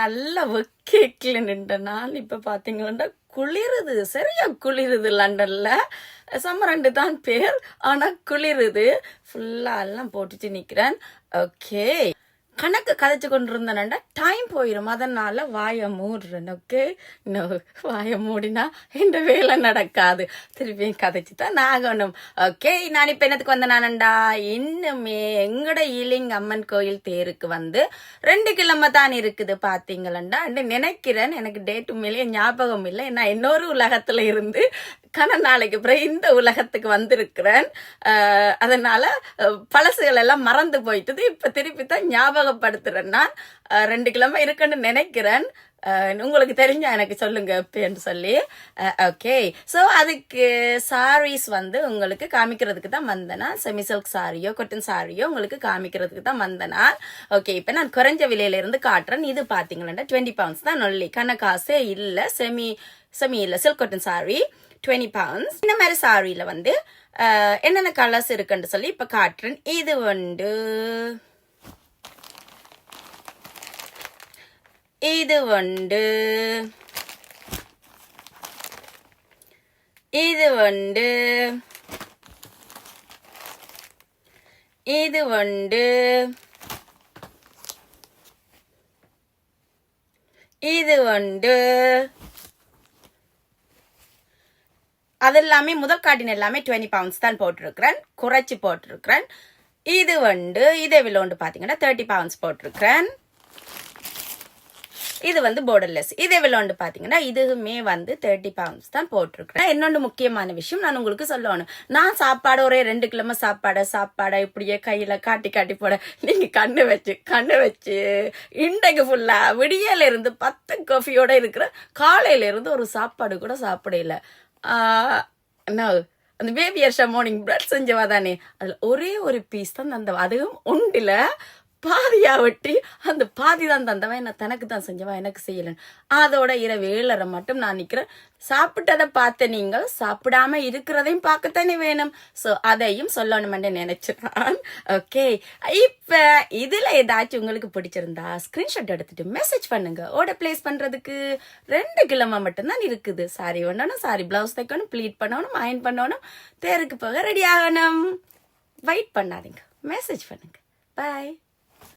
நல்ல வெக்கேக்கில் நின்ற நான் இப்போ பார்த்தீங்கன்னா குளிருது, சரியா குளிருது. லண்டன்ல சம்மரண்டு தான் பேர், ஆனால் குளிருது. ஃபுல்லாக எல்லாம் போட்டுட்டு நிற்கிறேன். ஓகே, கணக்கு கதைச்சு கொண்டு இருந்தேன்டா டைம் போயிடும், அதனால வாயை மூடுறேன். ஓகே, இன்னும் வாயை மூடினா எந்த வேலை நடக்காது, திருப்பியும் கதைச்சு தான் ஆகணும். ஓகே, நான் இப்போ என்னத்துக்கு வந்தேனானண்டா, இன்னுமே எங்கட ஈலிங் அம்மன் கோயில் தேருக்கு வந்து 2 கிழமை தான் இருக்குது பார்த்தீங்களா நினைக்கிறேன். எனக்கு டேட்டு மேலேயே ஞாபகம் இல்லை, நான் இன்னொரு உலகத்துல இருந்து நாளைக்கு அப்புறம் இந்த உலகத்துக்கு வந்திருக்கிறேன். அதனால பழசுகள் எல்லாம் மறந்து போயிட்டது. இப்ப திருப்பி தான் ஞாபகப்படுத்துறேன். நான் 2 கிழமை இருக்குன்னு நினைக்கிறேன். உங்களுக்கு தெரிஞ்சா எனக்கு சொல்லுங்க எப்பன்னு சொல்லி. ஓகே, ஸோ அதுக்கு சாரீஸ் வந்து உங்களுக்கு காமிக்கிறதுக்கு தான் வந்தேனா, செமி சில்க் சாரியோ கொட்டன் சாரியோ உங்களுக்கு காமிக்கிறதுக்கு தான் வந்தேனா. ஓகே, இப்போ நான் குறைஞ்ச விலையில இருந்து காட்டுறேன். இது பார்த்தீங்களா 20 pounds தான் நொல்லி, கணக்காசே இல்லை. செமி இல்லை, சில்க் கொட்டன் சாரி 20 pounds. இந்த மாதிரி சாரியில வந்து என்னென்ன கலர்ஸ் இருக்குன்னு சொல்லி இப்ப காட்டுறேன். இது வந்து இது வந்து இது வந்து இது வந்து இது வந்து அதெல்லாமே முதல் காட்டின எல்லாமே 20 pounds தான் போட்டிருக்கிறேன், குறைச்சி போட்டிருக்கிறேன். இது வந்து இதே விலோண்டு பார்த்தீங்கன்னா 30 pounds போட்டிருக்கிறேன். இது வந்து போர்டர்லெஸ், இதே விலோண்டு பார்த்தீங்கன்னா இதுவுமே வந்து 30 pounds தான் போட்டிருக்கிறேன். இன்னொன்று முக்கியமான விஷயம் நான் உங்களுக்கு சொல்லணும், நான் சாப்பாடு ஒரே 2 கிழமை சாப்பாடை இப்படியே கையில காட்டி போட நீங்க கண்ணு வச்சு இன்றைக்கு ஃபுல்லா விடியல இருந்து 10 காஃபியோட இருக்கிற, காலையில இருந்து ஒரு சாப்பாடு கூட சாப்பிடல. அந்த பேபி அர்ஷா மார்னிங் பிரெட் செஞ்சவா தானே, அதுல ஒரே ஒரு பீஸ் தான் தந்தவா, அதுவும் ஒன்றில் பாதியா வெட்டி அந்த பாதி தான் தந்தவன், நான் தனக்கு தான் செஞ்சவா, எனக்கு செய்யலன்னு. அதோட இரவு 7:30 மட்டும் நான் நிக்கிறேன். சாப்பிட்டதை பார்த்த நீங்கள் சாப்பிடாம இருக்கிறதையும் பார்க்கத்தானே வேணும். ஸோ அதையும் சொல்லணும்னு நினைச்சிருக்கான். ஓகே, இப்ப இதுல ஏதாச்சும் உங்களுக்கு பிடிச்சிருந்தா ஸ்கிரீன்ஷாட் எடுத்துட்டு மெசேஜ் பண்ணுங்க. ஆர்டர் பிளேஸ் பண்றதுக்கு 2 கிழமை மட்டும்தான் இருக்குது. சாரி பண்ணணும், சாரி பிளவுஸ் தைக்கணும், ப்ளீட் பண்ணணும், அயன் பண்ணணும், தேருக்கு போக ரெடி ஆகணும். வெயிட் பண்ணாதீங்க, மெசேஜ் பண்ணுங்க. பாய்.